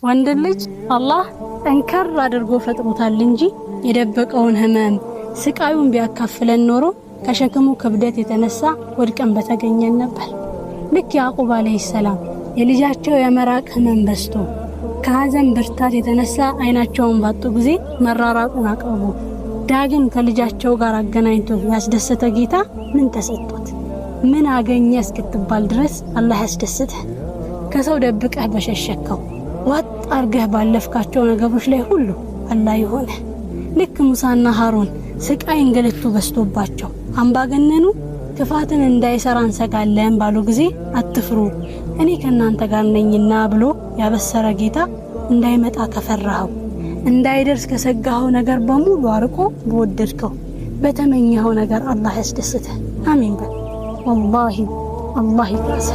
ወንድ ልጅ አላህ ጠንከር አድርጎ ፈጥሮታል እንጂ የደበቀውን ህመም ስቃዩን ቢያካፍለን ኖሮ ከሸክሙ ክብደት የተነሳ ወድቀን በተገኘን ነበር። ልክ ያዕቁብ አለይሂ ሰላም የልጃቸው የመራቅ ህመም በስቶ ከሐዘን ብርታት የተነሳ አይናቸውን ባጡ ጊዜ መራራቁን አቀቡ ዳግም ከልጃቸው ጋር አገናኝቶ ያስደሰተ ጌታ ምን ተሰጥቶት ምን አገኘ እስክትባል ድረስ አላህ ያስደሰተ ከሰው ደብቀህ በሸሸከው ዋጥ አርገህ ባለፍካቸው ነገሮች ላይ ሁሉ አላህ ይሆነ። ልክ ሙሳና ሃሩን ስቃይ እንግልቱ በስቶባቸው አምባገነኑ ክፋትን እንዳይሰራ እንሰጋለን ባሉ ጊዜ አትፍሩ እኔ ከናንተ ጋር ነኝና ብሎ ያበሰረ ጌታ እንዳይመጣ ከፈራኸው እንዳይደርስ ከሰጋኸው ነገር በሙሉ አርቆ በወደድከው በተመኘኸው ነገር አላህ ያስደስተ። አሚን በል። ወላሂ አላህ ይካሰ።